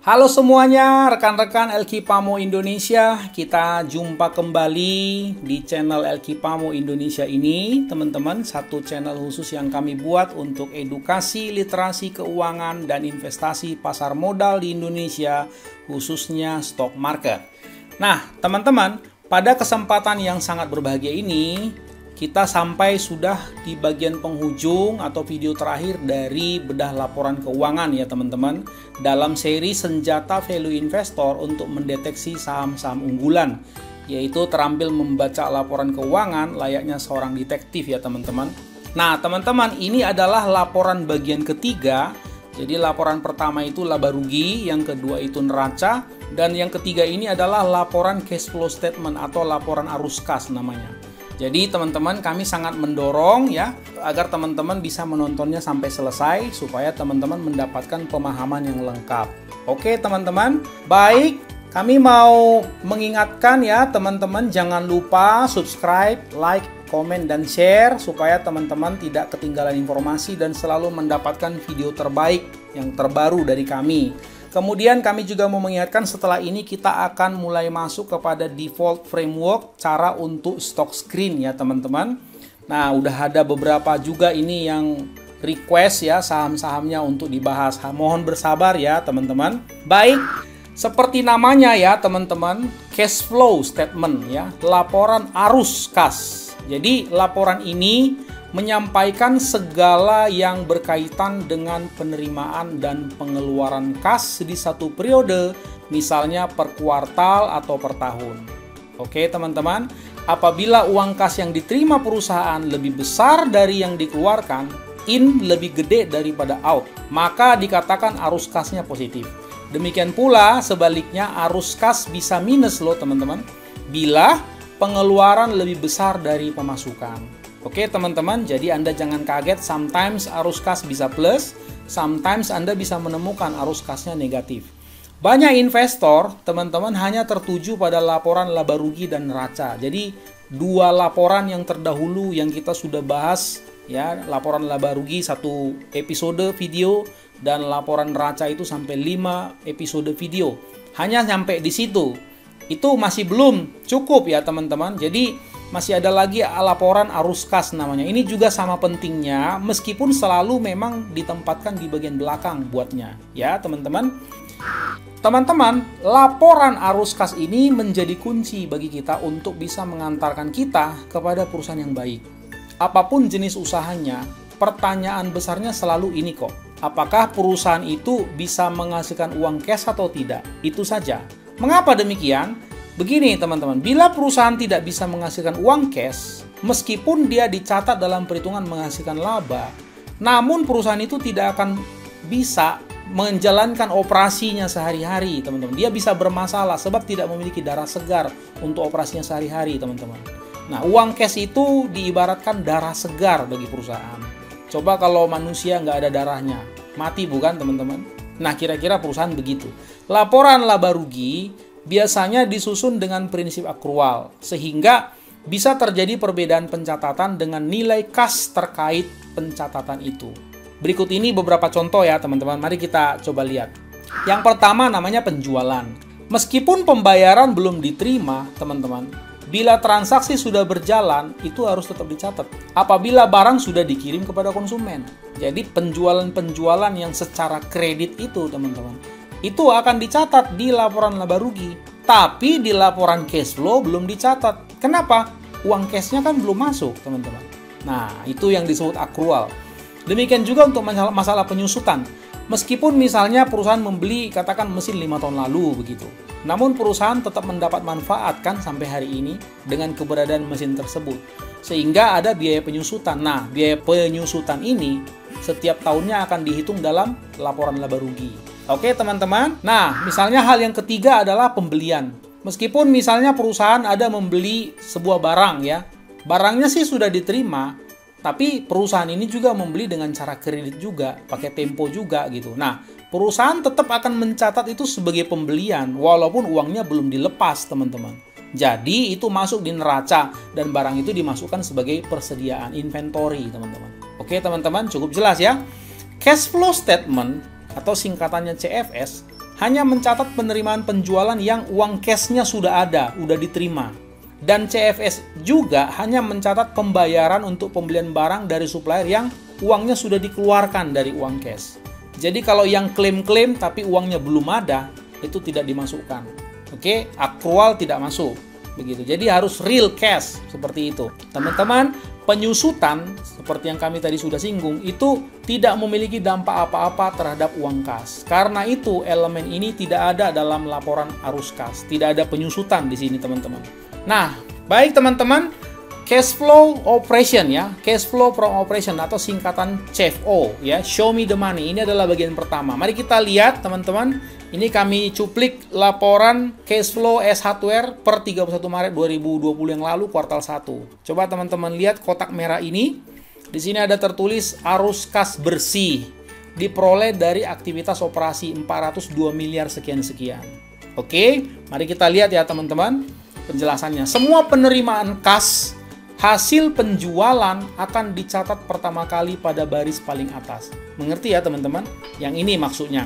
Halo semuanya, rekan-rekan LQ Pamo Indonesia. Kita jumpa kembali di channel LQ Pamo Indonesia ini, teman-teman. Satu channel khusus yang kami buat untuk edukasi, literasi keuangan, dan investasi pasar modal di Indonesia, khususnya stock market. Nah, teman-teman, pada kesempatan yang sangat berbahagia ini, kita sampai sudah di bagian penghujung atau video terakhir dari bedah laporan keuangan ya teman-teman, dalam seri senjata value investor untuk mendeteksi saham-saham unggulan, yaitu terampil membaca laporan keuangan layaknya seorang detektif ya teman-teman. Nah teman-teman, ini adalah laporan bagian ketiga. Jadi laporan pertama itu laba rugi, yang kedua itu neraca, dan yang ketiga ini adalah laporan cash flow statement atau laporan arus kas namanya. Jadi teman-teman, kami sangat mendorong ya agar teman-teman bisa menontonnya sampai selesai supaya teman-teman mendapatkan pemahaman yang lengkap. Oke teman-teman, baik, kami mau mengingatkan ya teman-teman, jangan lupa subscribe, like, komen, dan share supaya teman-teman tidak ketinggalan informasi dan selalu mendapatkan video terbaik yang terbaru dari kami. Kemudian kami juga mau mengingatkan, setelah ini kita akan mulai masuk kepada default framework cara untuk stock screen ya teman-teman. Nah udah ada beberapa juga ini yang request ya saham-sahamnya untuk dibahas. Mohon bersabar ya teman-teman. Baik, seperti namanya ya teman-teman, cash flow statement ya, laporan arus kas. Jadi laporan ini menyampaikan segala yang berkaitan dengan penerimaan dan pengeluaran kas di satu periode, misalnya per kuartal atau per tahun. Oke teman-teman, apabila uang kas yang diterima perusahaan lebih besar dari yang dikeluarkan, in lebih gede daripada out, maka dikatakan arus kasnya positif. Demikian pula sebaliknya, arus kas bisa minus loh teman-teman, bila pengeluaran lebih besar dari pemasukan. Oke teman-teman, jadi Anda jangan kaget, sometimes arus kas bisa plus, sometimes Anda bisa menemukan arus kasnya negatif. Banyak investor, teman-teman, hanya tertuju pada laporan laba rugi dan neraca. Jadi dua laporan yang terdahulu yang kita sudah bahas ya, laporan laba rugi satu episode video dan laporan neraca itu sampai 5 episode video. Hanya sampai di situ. Itu masih belum cukup ya teman-teman. Jadi masih ada lagi laporan arus kas namanya. Ini juga sama pentingnya, meskipun selalu memang ditempatkan di bagian belakang buatnya ya teman-teman. Teman-teman, laporan arus kas ini menjadi kunci bagi kita untuk bisa mengantarkan kita kepada perusahaan yang baik. Apapun jenis usahanya, pertanyaan besarnya selalu ini kok. Apakah perusahaan itu bisa menghasilkan uang cash atau tidak? Itu saja. Mengapa demikian? Begini teman-teman, bila perusahaan tidak bisa menghasilkan uang cash, meskipun dia dicatat dalam perhitungan menghasilkan laba, namun perusahaan itu tidak akan bisa menjalankan operasinya sehari-hari teman-teman. Dia bisa bermasalah sebab tidak memiliki darah segar untuk operasinya sehari-hari teman-teman. Nah, uang cash itu diibaratkan darah segar bagi perusahaan. Coba kalau manusia nggak ada darahnya, mati bukan teman-teman? Nah, kira-kira perusahaan begitu. Laporan laba rugi biasanya disusun dengan prinsip akrual, sehingga bisa terjadi perbedaan pencatatan dengan nilai kas terkait pencatatan itu. Berikut ini beberapa contoh ya teman-teman, mari kita coba lihat. Yang pertama namanya penjualan. Meskipun pembayaran belum diterima teman-teman, bila transaksi sudah berjalan, itu harus tetap dicatat apabila barang sudah dikirim kepada konsumen. Jadi penjualan-penjualan yang secara kredit itu teman-teman, itu akan dicatat di laporan laba rugi. Tapi di laporan cash flow belum dicatat. Kenapa? Uang cashnya kan belum masuk teman-teman. Nah itu yang disebut akrual. Demikian juga untuk masalah penyusutan. Meskipun misalnya perusahaan membeli katakan mesin 5 tahun lalu begitu, namun perusahaan tetap mendapat manfaat kan sampai hari ini dengan keberadaan mesin tersebut, sehingga ada biaya penyusutan. Nah biaya penyusutan ini setiap tahunnya akan dihitung dalam laporan laba rugi. Oke teman-teman, nah misalnya hal yang ketiga adalah pembelian. Meskipun misalnya perusahaan ada membeli sebuah barang ya, barangnya sih sudah diterima, tapi perusahaan ini juga membeli dengan cara kredit juga, pakai tempo juga gitu. Nah, perusahaan tetap akan mencatat itu sebagai pembelian, walaupun uangnya belum dilepas teman-teman. Jadi itu masuk di neraca dan barang itu dimasukkan sebagai persediaan inventory teman-teman. Oke teman-teman, cukup jelas ya. Cash flow statement atau singkatannya CFS hanya mencatat penerimaan penjualan yang uang cashnya sudah ada, sudah diterima. Dan CFS juga hanya mencatat pembayaran untuk pembelian barang dari supplier yang uangnya sudah dikeluarkan dari uang cash. Jadi kalau yang klaim-klaim tapi uangnya belum ada, itu tidak dimasukkan. Oke, akrual tidak masuk. Begitu. Jadi harus real cash seperti itu. Teman-teman, penyusutan seperti yang kami tadi sudah singgung itu tidak memiliki dampak apa-apa terhadap uang kas. Karena itu elemen ini tidak ada dalam laporan arus kas. Tidak ada penyusutan di sini, teman-teman. Nah, baik teman-teman, cash flow operation ya, cash flow from operation atau singkatan CFO ya, show me the money. Ini adalah bagian pertama. Mari kita lihat, teman-teman. Ini kami cuplik laporan cash flow S Hardware per 31 Maret 2020 yang lalu kuartal 1. Coba teman-teman lihat kotak merah ini. Di sini ada tertulis arus kas bersih diperoleh dari aktivitas operasi 402 miliar sekian-sekian. Oke, mari kita lihat ya teman-teman penjelasannya. Semua penerimaan kas hasil penjualan akan dicatat pertama kali pada baris paling atas. Mengerti ya teman-teman? Yang ini maksudnya.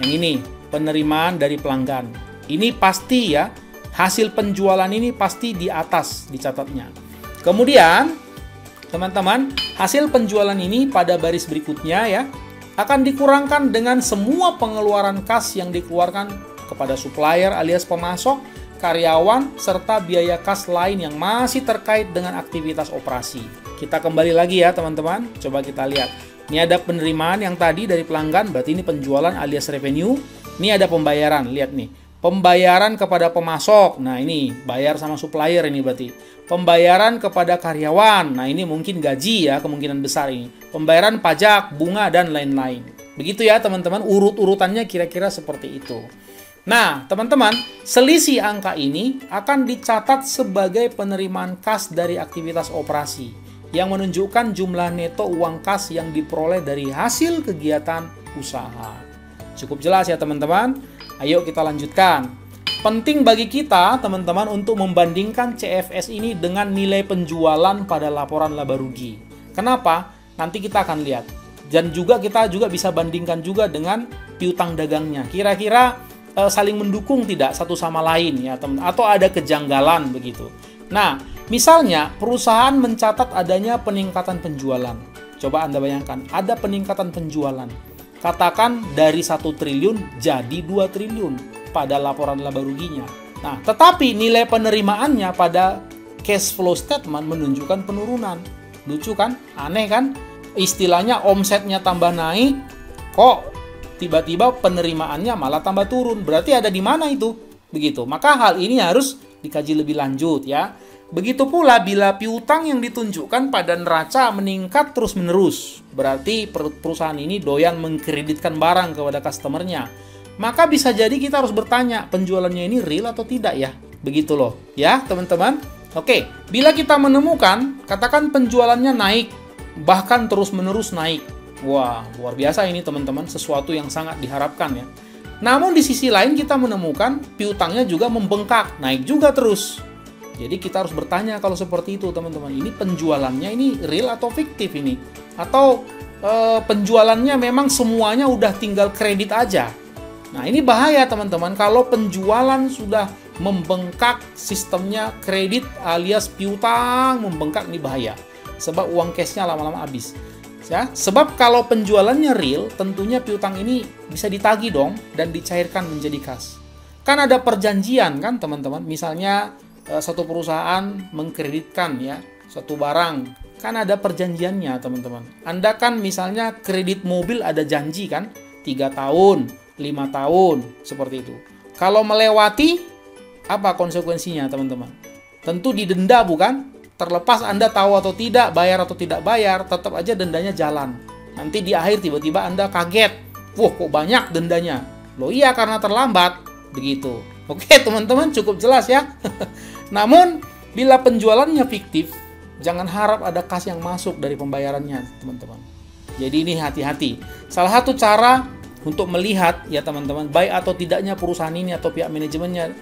Yang ini penerimaan dari pelanggan. Ini pasti ya, hasil penjualan ini pasti di atas dicatatnya. Kemudian, teman-teman, hasil penjualan ini pada baris berikutnya ya, akan dikurangkan dengan semua pengeluaran kas yang dikeluarkan kepada supplier alias pemasok, karyawan, serta biaya kas lain yang masih terkait dengan aktivitas operasi. Kita kembali lagi ya teman-teman, coba kita lihat. Ini ada penerimaan yang tadi dari pelanggan, berarti ini penjualan alias revenue. Ini ada pembayaran, lihat nih. Pembayaran kepada pemasok, nah ini bayar sama supplier ini berarti. Pembayaran kepada karyawan, nah ini mungkin gaji ya, kemungkinan besar ini. Pembayaran pajak, bunga, dan lain-lain. Begitu ya teman-teman, urut-urutannya kira-kira seperti itu. Nah teman-teman, selisih angka ini akan dicatat sebagai penerimaan kas dari aktivitas operasi yang menunjukkan jumlah neto uang kas yang diperoleh dari hasil kegiatan usaha. Cukup jelas ya teman-teman? Ayo kita lanjutkan. Penting bagi kita teman-teman untuk membandingkan CFS ini dengan nilai penjualan pada laporan laba rugi. Kenapa? Nanti kita akan lihat. Dan juga kita juga bisa bandingkan juga dengan piutang dagangnya. Kira-kira saling mendukung tidak satu sama lain ya teman, atau ada kejanggalan begitu. Nah, misalnya perusahaan mencatat adanya peningkatan penjualan. Coba Anda bayangkan, ada peningkatan penjualan. Katakan dari 1 triliun jadi 2 triliun pada laporan laba ruginya. Nah, tetapi nilai penerimaannya pada cash flow statement menunjukkan penurunan. Lucu kan? Aneh kan? Istilahnya omsetnya tambah naik, kok tiba-tiba penerimaannya malah tambah turun. Berarti ada di mana itu? Begitu. Maka hal ini harus dikaji lebih lanjut ya. Begitu pula bila piutang yang ditunjukkan pada neraca meningkat terus-menerus. Berarti perusahaan ini doyan mengkreditkan barang kepada customernya. Maka bisa jadi kita harus bertanya, penjualannya ini real atau tidak ya? Begitu loh ya teman-teman. Oke, bila kita menemukan, katakan penjualannya naik, bahkan terus-menerus naik. Wah, luar biasa ini teman-teman, sesuatu yang sangat diharapkan ya. Namun di sisi lain kita menemukan piutangnya juga membengkak, naik juga terus. Jadi kita harus bertanya kalau seperti itu teman-teman, ini penjualannya ini real atau fiktif ini? Atau penjualannya memang semuanya udah tinggal kredit aja? Nah ini bahaya teman-teman, kalau penjualan sudah membengkak, sistemnya kredit alias piutang membengkak, ini bahaya. Sebab uang cashnya lama-lama habis. Ya, sebab kalau penjualannya real, tentunya piutang ini bisa ditagih dong dan dicairkan menjadi kas. Kan ada perjanjian kan teman-teman, misalnya satu perusahaan mengkreditkan ya satu barang, kan ada perjanjiannya teman-teman. Anda kan misalnya kredit mobil ada janji kan, 3 tahun, 5 tahun, seperti itu. Kalau melewati, apa konsekuensinya teman-teman? Tentu didenda bukan? Terlepas Anda tahu atau tidak, bayar atau tidak bayar, tetap aja dendanya jalan. Nanti di akhir tiba-tiba Anda kaget. Wah, kok banyak dendanya? Loh iya, karena terlambat. Begitu. Oke, teman-teman, cukup jelas ya. Namun, bila penjualannya fiktif, jangan harap ada kas yang masuk dari pembayarannya, teman-teman. Jadi ini hati-hati. Salah satu cara untuk melihat, ya teman-teman, baik atau tidaknya perusahaan ini atau pihak manajemennya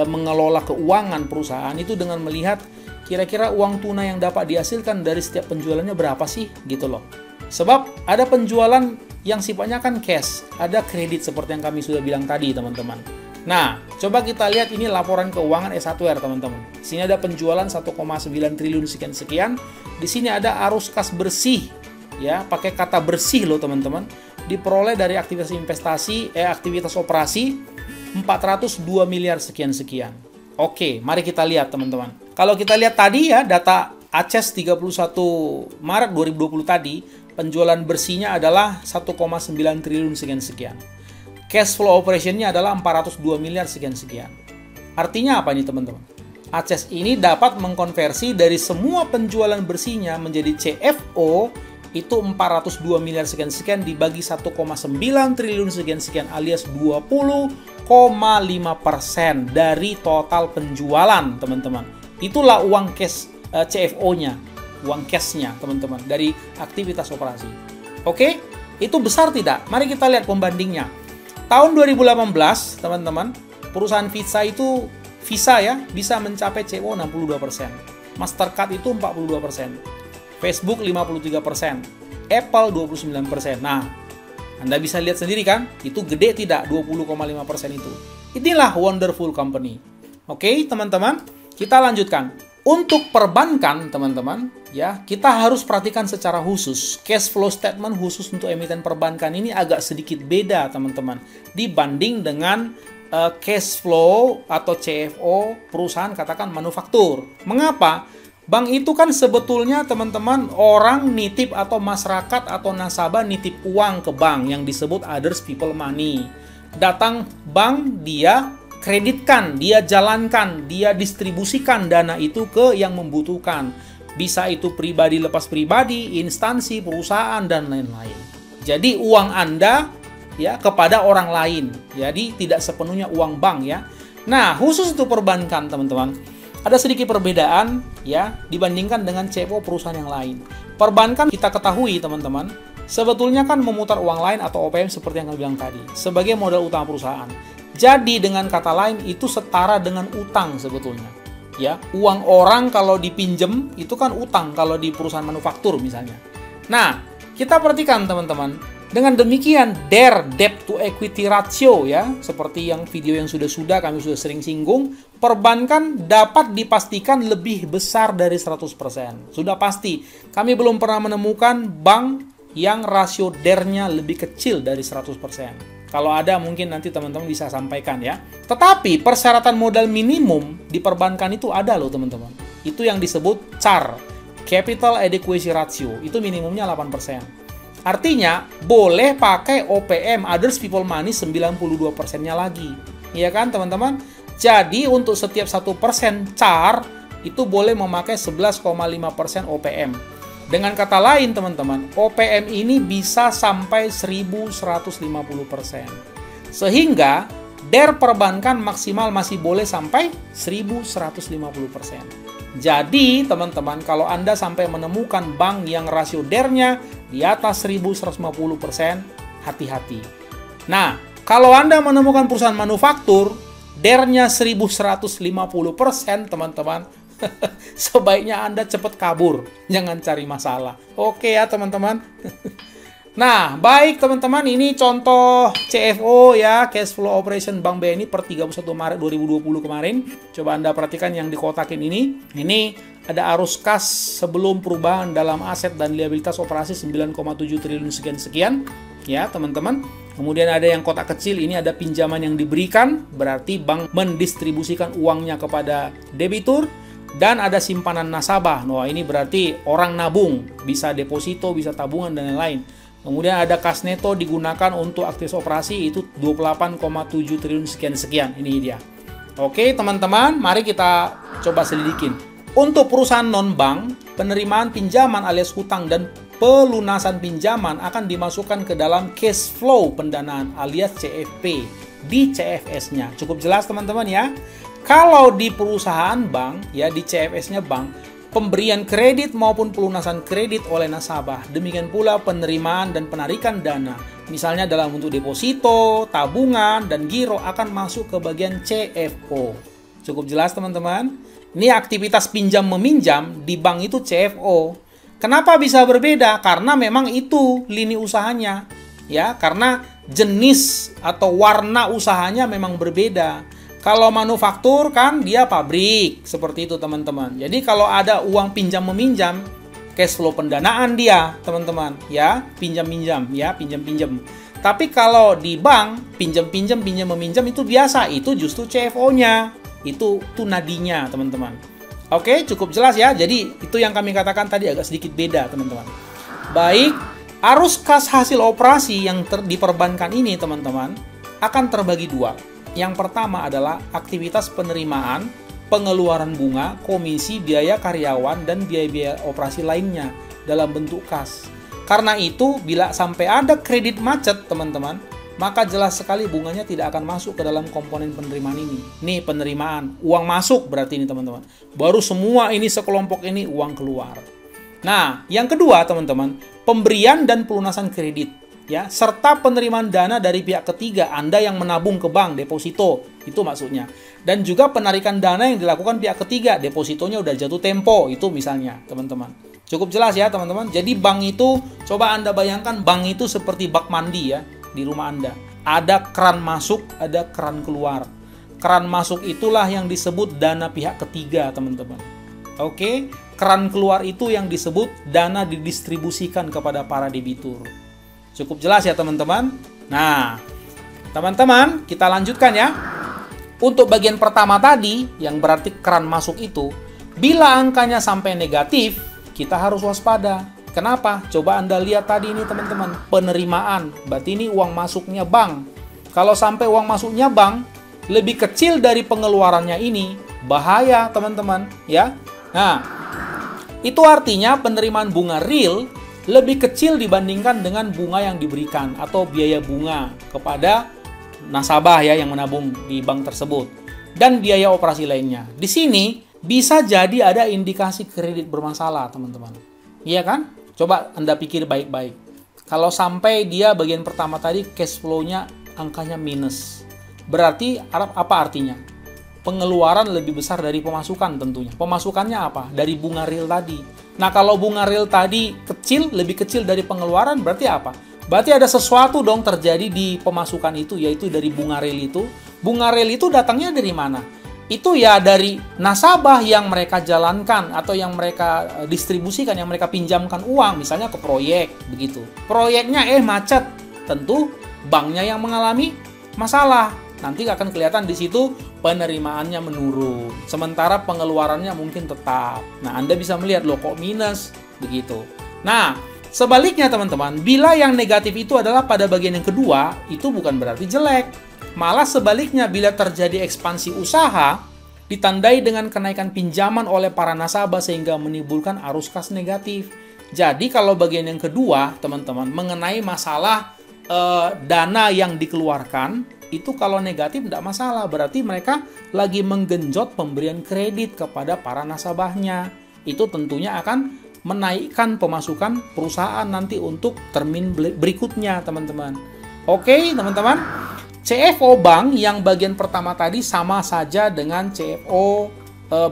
mengelola keuangan perusahaan itu dengan melihat kira-kira uang tunai yang dapat dihasilkan dari setiap penjualannya berapa sih gitu loh. Sebab ada penjualan yang sifatnya kan cash, ada kredit seperti yang kami sudah bilang tadi, teman-teman. Nah, coba kita lihat ini laporan keuangan S1R, teman-teman. Di sini ada penjualan 1,9 triliun sekian-sekian. Di sini ada arus kas bersih, ya, pakai kata bersih loh, teman-teman. Diperoleh dari aktivitas investasi, aktivitas operasi 402 miliar sekian-sekian. Oke, mari kita lihat, teman-teman. Kalau kita lihat tadi ya, data ACES 31 Maret 2020 tadi, penjualan bersihnya adalah 1,9 triliun sekian-sekian. Cash flow operationnya adalah 402 miliar sekian-sekian. Artinya apa nih, teman-teman? ACES ini dapat mengkonversi dari semua penjualan bersihnya menjadi CFO itu 402 miliar sekian-sekian dibagi 1,9 triliun sekian-sekian alias 20,5% dari total penjualan, teman-teman. Itulah uang cash CFO-nya, uang cash-nya, teman-teman, dari aktivitas operasi. Oke? Itu besar tidak? Mari kita lihat pembandingnya. Tahun 2018, teman-teman, perusahaan Visa itu bisa mencapai CFO 62%. Mastercard itu 42%. Facebook 53%. Apple 29%. Nah, Anda bisa lihat sendiri kan? Itu gede tidak 20,5% itu. Inilah wonderful company. Oke, teman-teman, kita lanjutkan. Untuk perbankan, teman-teman, ya, kita harus perhatikan secara khusus. Cash flow statement khusus untuk emiten perbankan ini agak sedikit beda, teman-teman, dibanding dengan cash flow atau CFO perusahaan katakan manufaktur. Mengapa? Bank itu kan sebetulnya, teman-teman, orang nitip atau masyarakat atau nasabah nitip uang ke bank yang disebut others people money. Datang bank, dia kreditkan, dia jalankan, dia distribusikan dana itu ke yang membutuhkan. Bisa itu pribadi lepas pribadi, instansi, perusahaan, dan lain-lain. Jadi uang Anda ya kepada orang lain. Jadi tidak sepenuhnya uang bank ya. Nah, khusus untuk perbankan, teman-teman, ada sedikit perbedaan ya dibandingkan dengan CFO perusahaan yang lain. Perbankan kita ketahui, teman-teman, sebetulnya kan memutar uang lain atau OPM seperti yang saya bilang tadi sebagai modal utama perusahaan. Jadi dengan kata lain itu setara dengan utang sebetulnya. Ya, uang orang kalau dipinjem itu kan utang kalau di perusahaan manufaktur misalnya. Nah, kita perhatikan, teman-teman. Dengan demikian, their debt to equity ratio ya, seperti yang video yang sudah kami sudah sering singgung, perbankan dapat dipastikan lebih besar dari 100%. Sudah pasti. Kami belum pernah menemukan bank yang rasio DER-nya lebih kecil dari 100%. Kalau ada mungkin nanti teman-teman bisa sampaikan ya. Tetapi persyaratan modal minimum di perbankan itu ada loh, teman-teman. Itu yang disebut CAR, Capital Adequacy Ratio. Itu minimumnya 8%. Artinya boleh pakai OPM, Others People Money 92%-nya lagi. Iya kan, teman-teman? Jadi untuk setiap 1% CAR itu boleh memakai 11,5% OPM. Dengan kata lain, teman-teman, OPM ini bisa sampai 1150%. Sehingga DER perbankan maksimal masih boleh sampai 1150%. Jadi, teman-teman, kalau Anda sampai menemukan bank yang rasio DER-nya di atas 1150%, hati-hati. Nah, kalau Anda menemukan perusahaan manufaktur, DER-nya 1150%, teman-teman, sebaiknya Anda cepat kabur, jangan cari masalah. Oke ya, teman-teman. Nah, baik teman-teman, ini contoh CFO ya, Cash Flow Operation Bank BNI per 31 Maret 2020 kemarin. Coba Anda perhatikan yang dikotakin ini. Ini ada arus kas sebelum perubahan dalam aset dan liabilitas operasi 9,7 triliun sekian-sekian. Ya, teman-teman. Kemudian ada yang kotak kecil, ini ada pinjaman yang diberikan, berarti bank mendistribusikan uangnya kepada debitur. Dan ada simpanan nasabah. Nah, ini berarti orang nabung, bisa deposito, bisa tabungan, dan lain-lain. Kemudian ada kas neto digunakan untuk aktivitas operasi itu 28,7 triliun sekian-sekian. Ini dia. Oke, teman-teman, mari kita coba selidikin. Untuk perusahaan non-bank, penerimaan pinjaman alias hutang dan pelunasan pinjaman akan dimasukkan ke dalam cash flow pendanaan alias CFP di CFS-nya. Cukup jelas, teman-teman ya. Kalau di perusahaan bank, ya di CFS-nya bank, pemberian kredit maupun pelunasan kredit oleh nasabah, demikian pula penerimaan dan penarikan dana, misalnya dalam bentuk deposito, tabungan, dan giro akan masuk ke bagian CFO. Cukup jelas, teman-teman? Ini aktivitas pinjam-meminjam di bank itu CFO. Kenapa bisa berbeda? Karena memang itu lini usahanya. ya, karena jenis atau warna usahanya memang berbeda. Kalau manufaktur kan dia pabrik, seperti itu teman-teman. Jadi kalau ada uang pinjam meminjam, cash flow pendanaan dia, teman-teman, ya, pinjam-pinjam, ya, pinjam-pinjam. Tapi kalau di bank, pinjam-pinjam, pinjam-meminjam itu biasa, itu justru CFO-nya. Itu nadinya, teman-teman. Oke, cukup jelas ya. Jadi itu yang kami katakan tadi agak sedikit beda, teman-teman. Baik, arus kas hasil operasi yang diperbankan ini, teman-teman, akan terbagi dua. Yang pertama adalah aktivitas penerimaan, pengeluaran bunga, komisi, biaya karyawan, dan biaya-biaya operasi lainnya dalam bentuk kas. Karena itu, bila sampai ada kredit macet, teman-teman, maka jelas sekali bunganya tidak akan masuk ke dalam komponen penerimaan ini. Nih penerimaan, uang masuk berarti ini teman-teman. Baru semua ini sekelompok ini uang keluar. Nah, yang kedua teman-teman, pemberian dan pelunasan kredit, ya, serta penerimaan dana dari pihak ketiga, Anda yang menabung ke bank, deposito, itu maksudnya. Dan juga penarikan dana yang dilakukan pihak ketiga, depositonya udah jatuh tempo, itu misalnya teman-teman. Cukup jelas ya teman-teman. Jadi bank itu, coba Anda bayangkan bank itu seperti bak mandi ya. Di rumah Anda ada keran masuk, ada keran keluar. Keran masuk itulah yang disebut dana pihak ketiga, teman-teman. Oke, keran keluar itu yang disebut dana didistribusikan kepada para debitur. Cukup jelas ya, teman-teman. Nah, teman-teman, kita lanjutkan ya. Untuk bagian pertama tadi, yang berarti keran masuk itu, bila angkanya sampai negatif, kita harus waspada. Kenapa? Coba Anda lihat tadi ini teman-teman, penerimaan, berarti ini uang masuknya bank. Kalau sampai uang masuknya bank lebih kecil dari pengeluarannya ini, bahaya teman-teman, ya. Nah, itu artinya penerimaan bunga real lebih kecil dibandingkan dengan bunga yang diberikan atau biaya bunga kepada nasabah ya yang menabung di bank tersebut dan biaya operasi lainnya. Di sini bisa jadi ada indikasi kredit bermasalah, teman-teman. Iya kan? Coba Anda pikir baik-baik. Kalau sampai dia bagian pertama tadi cash flow-nya angkanya minus. Berarti apa artinya? Pengeluaran lebih besar dari pemasukan tentunya. Pemasukannya apa? Dari bunga real tadi. Nah, kalau bunga real tadi kecil, lebih kecil dari pengeluaran, berarti apa? Berarti ada sesuatu dong terjadi di pemasukan itu, yaitu dari bunga real itu. Bunga real itu datangnya dari mana? Itu ya dari nasabah yang mereka jalankan atau yang mereka distribusikan, yang mereka pinjamkan uang, misalnya ke proyek, begitu. Proyeknya macet, tentu banknya yang mengalami masalah. Nanti akan kelihatan di situ penerimaannya menurun, sementara pengeluarannya mungkin tetap. Nah, Anda bisa melihat loh kok minus, begitu. Nah, sebaliknya teman-teman, bila yang negatif itu adalah pada bagian yang kedua, itu bukan berarti jelek. Malah sebaliknya, bila terjadi ekspansi usaha, ditandai dengan kenaikan pinjaman oleh para nasabah sehingga menimbulkan arus kas negatif. Jadi kalau bagian yang kedua, teman-teman, mengenai masalah dana yang dikeluarkan, itu kalau negatif tidak masalah. Berarti mereka lagi menggenjot pemberian kredit kepada para nasabahnya. Itu tentunya akan menaikkan pemasukan perusahaan nanti untuk termin berikutnya, teman-teman. Oke, teman-teman. CFO bank yang bagian pertama tadi sama saja dengan CFO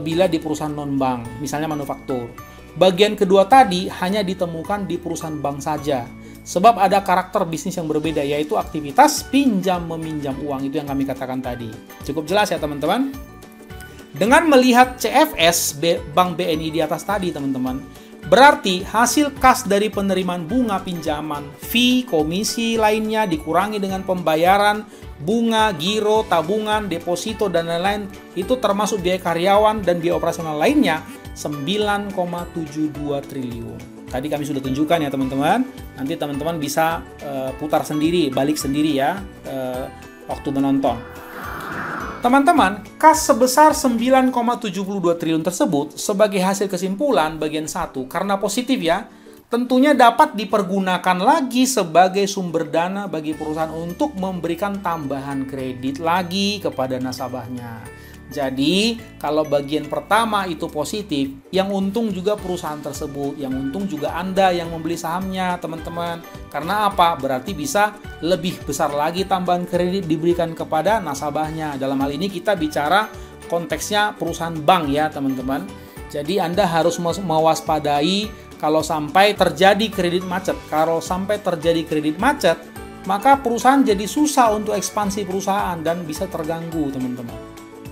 bila di perusahaan non-bank, misalnya manufaktur. Bagian kedua tadi hanya ditemukan di perusahaan bank saja. Sebab ada karakter bisnis yang berbeda, yaitu aktivitas pinjam-meminjam uang, itu yang kami katakan tadi. Cukup jelas ya teman-teman? Dengan melihat CFS Bank BNI di atas tadi teman-teman, berarti hasil kas dari penerimaan bunga pinjaman, fee, komisi lainnya dikurangi dengan pembayaran bunga, giro, tabungan, deposito, dan lain-lain, itu termasuk biaya karyawan dan biaya operasional lainnya 9,72 triliun. Tadi kami sudah tunjukkan ya teman-teman. Nanti teman-teman bisa putar sendiri, balik sendiri ya waktu menonton. Teman-teman, kas sebesar 9,72 triliun tersebut sebagai hasil kesimpulan bagian 1 karena positif ya, tentunya dapat dipergunakan lagi sebagai sumber dana bagi perusahaan untuk memberikan tambahan kredit lagi kepada nasabahnya. Jadi, kalau bagian pertama itu positif, yang untung juga perusahaan tersebut, yang untung juga Anda yang membeli sahamnya, teman-teman. Karena apa? Berarti bisa lebih besar lagi tambahan kredit diberikan kepada nasabahnya. Dalam hal ini kita bicara konteksnya perusahaan bank ya, teman-teman. Jadi, Anda harus mewaspadai kalau sampai terjadi kredit macet. Kalau sampai terjadi kredit macet, maka perusahaan jadi susah untuk ekspansi perusahaan dan bisa terganggu, teman-teman.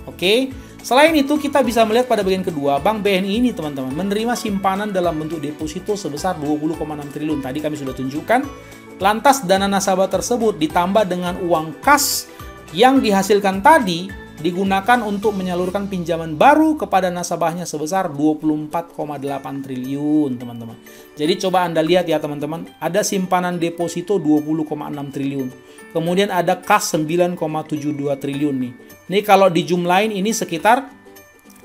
Oke, selain itu kita bisa melihat pada bagian kedua, Bank BNI ini teman-teman menerima simpanan dalam bentuk deposito sebesar 20,6 triliun. Tadi kami sudah tunjukkan. Lantas dana nasabah tersebut ditambah dengan uang kas yang dihasilkan tadi digunakan untuk menyalurkan pinjaman baru kepada nasabahnya sebesar 24,8 triliun, teman-teman. Jadi coba Anda lihat ya, teman-teman, ada simpanan deposito 20,6 triliun. Kemudian ada kas 9,72 triliun nih. Ini kalau dijumlahin ini sekitar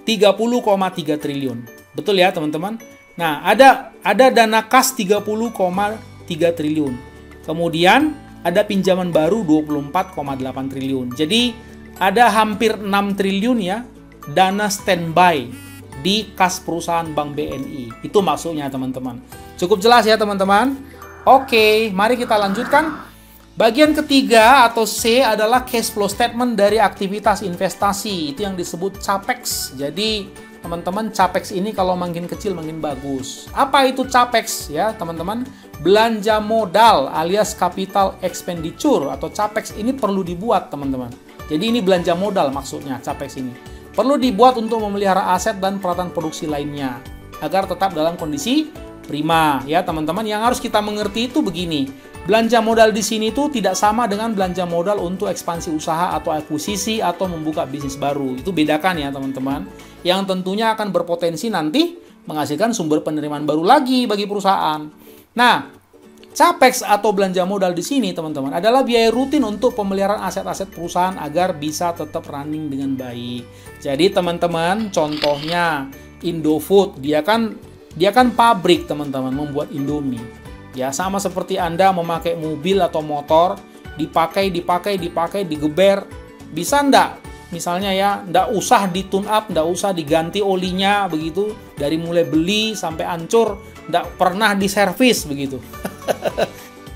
30,3 triliun. Betul ya, teman-teman? Nah, ada dana kas 30,3 triliun. Kemudian ada pinjaman baru 24,8 triliun. Jadi ada hampir 6 triliun ya dana standby di kas perusahaan Bank BNI. Itu maksudnya, teman-teman. Cukup jelas ya, teman-teman? Oke, mari kita lanjutkan. Bagian ketiga atau C adalah cash flow statement dari aktivitas investasi. Itu yang disebut CAPEX. Jadi teman-teman, CAPEX ini kalau makin kecil makin bagus. Apa itu CAPEX ya, teman-teman? Belanja modal alias capital expenditure atau CAPEX ini perlu dibuat, teman-teman. Jadi ini belanja modal maksudnya, CAPEX ini. Perlu dibuat untuk memelihara aset dan peralatan produksi lainnya agar tetap dalam kondisi prima ya, teman-teman. Yang harus kita mengerti itu begini. Belanja modal di sini tuh tidak sama dengan belanja modal untuk ekspansi usaha atau akuisisi atau membuka bisnis baru. Itu bedakan ya, teman-teman. Yang tentunya akan berpotensi nanti menghasilkan sumber penerimaan baru lagi bagi perusahaan. Nah, CAPEX atau belanja modal di sini, teman-teman, adalah biaya rutin untuk pemeliharaan aset-aset perusahaan agar bisa tetap running dengan baik. Jadi, teman-teman, contohnya Indofood, dia kan pabrik, teman-teman, membuat Indomie. Ya, sama seperti Anda memakai mobil atau motor, dipakai, digeber, bisa ndak? Misalnya ya, ndak usah di-tune up, ndak usah diganti olinya, begitu. Dari mulai beli sampai hancur, ndak pernah diservis, begitu.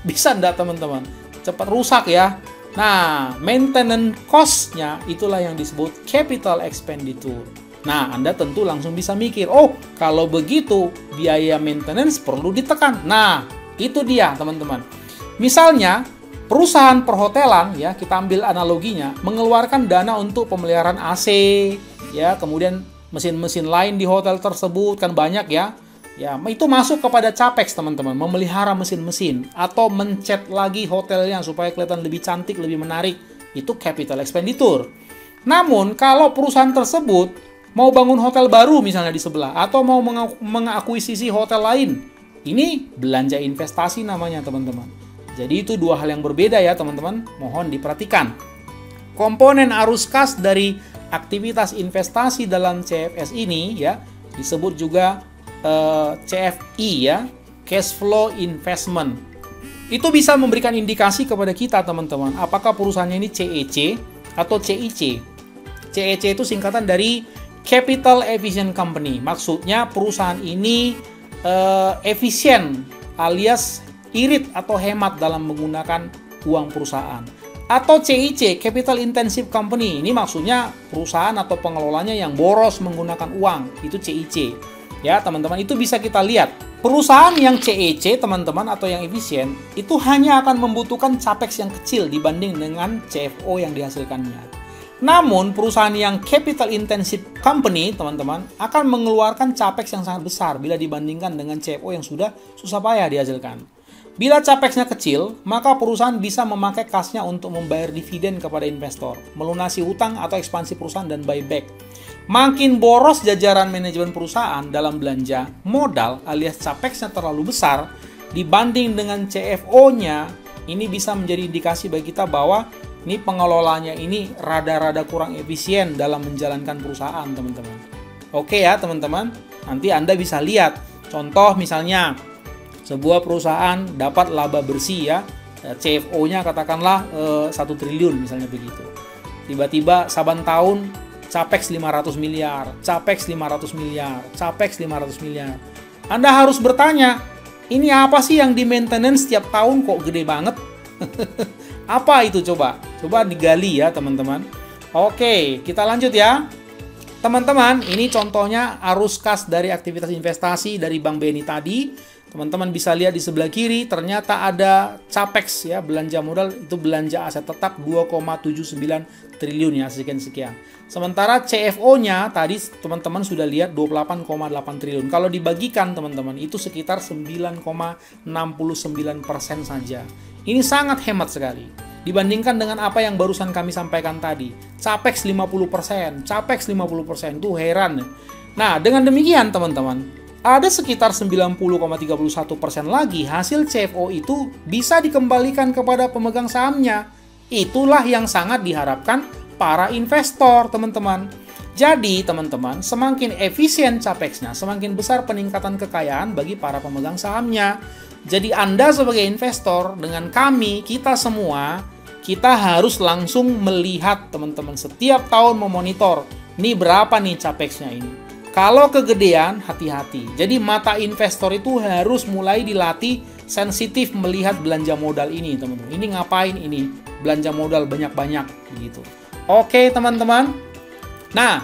Bisa ndak, teman-teman? Cepat rusak ya. Nah, maintenance cost-nya itulah yang disebut capital expenditure. Nah, Anda tentu langsung bisa mikir, oh, kalau begitu biaya maintenance perlu ditekan. Nah, itu dia, teman-teman. Misalnya, perusahaan perhotelan, ya, kita ambil analoginya, mengeluarkan dana untuk pemeliharaan AC, ya, kemudian mesin-mesin lain di hotel tersebut, kan banyak ya. Ya, itu masuk kepada CAPEX, teman-teman, memelihara mesin-mesin atau mencat lagi hotelnya supaya kelihatan lebih cantik, lebih menarik. Itu capital expenditure. Namun, kalau perusahaan tersebut mau bangun hotel baru misalnya di sebelah atau mau mengakuisisi hotel lain, ini belanja investasi namanya, teman-teman. Jadi itu dua hal yang berbeda ya, teman-teman. Mohon diperhatikan. Komponen arus kas dari aktivitas investasi dalam CFS ini ya disebut juga CFI ya, cash flow investment. Itu bisa memberikan indikasi kepada kita, teman-teman, apakah perusahaannya ini CEC atau CIC. CEC itu singkatan dari Capital Efficient Company. Maksudnya perusahaan ini efisien alias irit atau hemat dalam menggunakan uang perusahaan. Atau CIC, Capital Intensive Company. Ini maksudnya perusahaan atau pengelolanya yang boros menggunakan uang. Itu CIC. Ya, teman-teman, itu bisa kita lihat. Perusahaan yang CEC, teman-teman, atau yang efisien, itu hanya akan membutuhkan CAPEX yang kecil dibanding dengan CFO yang dihasilkannya. Namun, perusahaan yang Capital Intensive Company, teman-teman, akan mengeluarkan CAPEX yang sangat besar bila dibandingkan dengan CFO yang sudah susah payah dihasilkan. Bila CAPEX-nya kecil, maka perusahaan bisa memakai kasnya untuk membayar dividen kepada investor, melunasi utang atau ekspansi perusahaan dan buyback. Makin boros jajaran manajemen perusahaan dalam belanja modal alias CAPEX-nya terlalu besar dibanding dengan CFO-nya, ini bisa menjadi indikasi bagi kita bahwa ini pengelolanya ini rada-rada kurang efisien dalam menjalankan perusahaan, teman-teman. Oke ya, teman-teman. Nanti Anda bisa lihat contoh misalnya sebuah perusahaan dapat laba bersih ya, CFO-nya katakanlah 1 triliun misalnya begitu. Tiba-tiba saban tahun CAPEX 500 miliar, CAPEX 500 miliar, CAPEX 500 miliar. Anda harus bertanya, ini apa sih yang di maintenance setiap tahun kok gede banget? Apa itu coba? Coba digali ya, teman-teman. Oke, kita lanjut ya. Teman-teman, ini contohnya arus kas dari aktivitas investasi dari Bank BNI tadi. Teman-teman bisa lihat di sebelah kiri, ternyata ada CAPEX ya, belanja modal itu belanja aset tetap 2,79 triliun ya, sekian-sekian. Sementara CFO-nya tadi teman-teman sudah lihat 28,8 triliun. Kalau dibagikan teman-teman itu sekitar 9,69% saja. Ini sangat hemat sekali. Dibandingkan dengan apa yang barusan kami sampaikan tadi. CAPEX 50%, CAPEX 50%, tuh heran. Nah, dengan demikian teman-teman, ada sekitar 90,31% lagi hasil CFO itu bisa dikembalikan kepada pemegang sahamnya. Itulah yang sangat diharapkan para investor, teman-teman. Jadi, teman-teman, semakin efisien CAPEX-nya, semakin besar peningkatan kekayaan bagi para pemegang sahamnya. Jadi, Anda sebagai investor, dengan kami, kita semua, kita harus langsung melihat, teman-teman, setiap tahun memonitor, nih berapa nih CAPEX-nya ini. Kalau kegedean, hati-hati. Jadi mata investor itu harus mulai dilatih sensitif melihat belanja modal ini, teman-teman. Ini ngapain ini? Belanja modal banyak-banyak, gitu. Oke, teman-teman. Nah,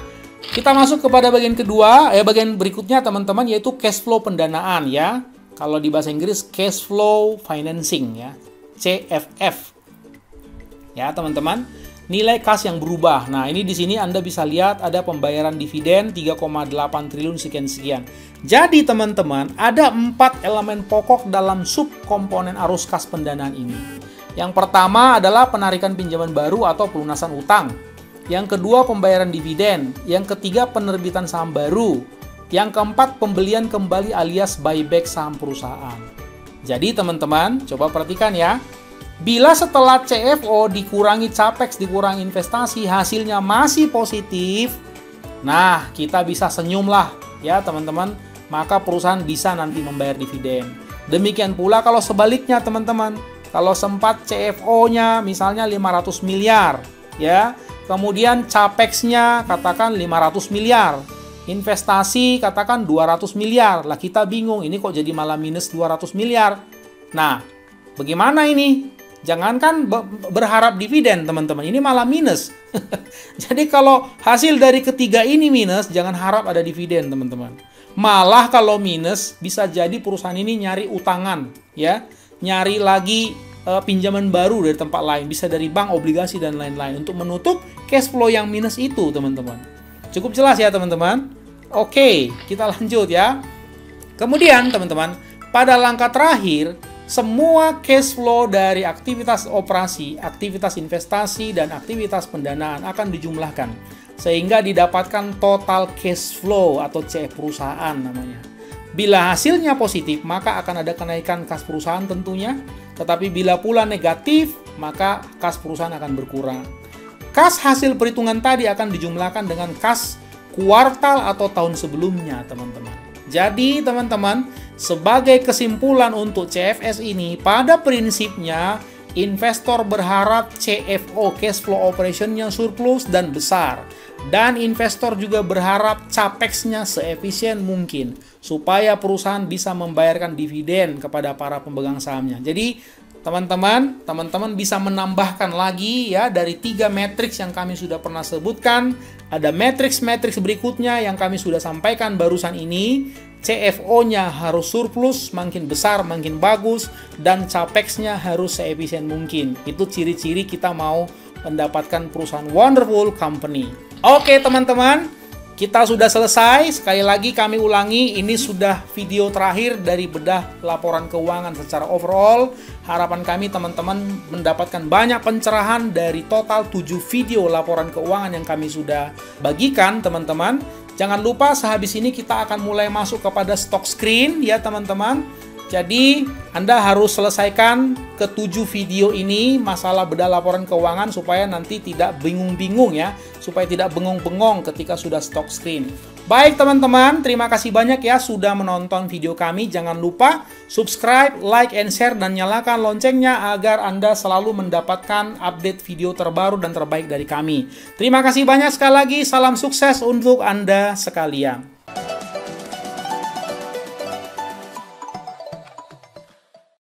kita masuk kepada bagian kedua, bagian berikutnya, teman-teman, yaitu cash flow pendanaan, ya. Kalau di bahasa Inggris, cash flow financing, ya. CFF. Ya, teman-teman. Nilai kas yang berubah. Nah, ini di sini Anda bisa lihat ada pembayaran dividen 3,8 triliun sekian-sekian. Jadi, teman-teman, ada 4 elemen pokok dalam subkomponen arus kas pendanaan ini. Yang pertama adalah penarikan pinjaman baru atau pelunasan utang. Yang kedua, pembayaran dividen. Yang ketiga, penerbitan saham baru. Yang keempat, pembelian kembali alias buyback saham perusahaan. Jadi, teman-teman, coba perhatikan ya. Bila setelah CFO dikurangi CAPEX, dikurangi investasi, hasilnya masih positif, nah kita bisa senyum lah ya teman-teman, maka perusahaan bisa nanti membayar dividen. Demikian pula kalau sebaliknya teman-teman, kalau sempat CFO-nya misalnya 500 miliar, ya, kemudian CAPEX-nya katakan 500 miliar, investasi katakan 200 miliar, lah kita bingung, ini kok jadi malah minus 200 miliar. Nah, bagaimana ini? Jangankan berharap dividen, teman-teman. Ini malah minus. Jadi kalau hasil dari ketiga ini minus, jangan harap ada dividen, teman-teman. Malah kalau minus, bisa jadi perusahaan ini nyari utangan, ya, nyari lagi pinjaman baru dari tempat lain, bisa dari bank, obligasi, dan lain-lain untuk menutup cash flow yang minus itu, teman-teman. Cukup jelas ya, teman-teman? Oke, kita lanjut ya. Kemudian, teman-teman, pada langkah terakhir, semua cash flow dari aktivitas operasi, aktivitas investasi, dan aktivitas pendanaan akan dijumlahkan sehingga didapatkan total cash flow atau CF perusahaan namanya. Bila hasilnya positif, maka akan ada kenaikan kas perusahaan tentunya, tetapi bila pula negatif, maka kas perusahaan akan berkurang. Kas hasil perhitungan tadi akan dijumlahkan dengan kas kuartal atau tahun sebelumnya, teman-teman. Jadi, teman-teman, sebagai kesimpulan untuk CFS ini, pada prinsipnya, investor berharap CFO, cash flow operation-nya surplus dan besar. Dan investor juga berharap CAPEX-nya seefisien mungkin, supaya perusahaan bisa membayarkan dividen kepada para pemegang sahamnya. Jadi, teman-teman bisa menambahkan lagi ya dari 3 matriks yang kami sudah pernah sebutkan. Ada matriks-matriks berikutnya yang kami sudah sampaikan barusan ini. CFO-nya harus surplus, makin besar makin bagus, dan CAPEX-nya harus seefisien mungkin. Itu ciri-ciri kita mau mendapatkan perusahaan wonderful company. Oke, teman-teman, kita sudah selesai. Sekali lagi kami ulangi, ini sudah video terakhir dari bedah laporan keuangan secara overall. Harapan kami teman-teman mendapatkan banyak pencerahan dari total 7 video laporan keuangan yang kami sudah bagikan, teman-teman. Jangan lupa sehabis ini kita akan mulai masuk kepada stock screen ya, teman-teman. Jadi, Anda harus selesaikan ke-7 video ini masalah bedah laporan keuangan supaya nanti tidak bingung-bingung ya, supaya tidak bengong-bengong ketika sudah stock screen. Baik teman-teman, terima kasih banyak ya sudah menonton video kami. Jangan lupa subscribe, like, and share, dan nyalakan loncengnya agar Anda selalu mendapatkan update video terbaru dan terbaik dari kami. Terima kasih banyak sekali lagi, salam sukses untuk Anda sekalian.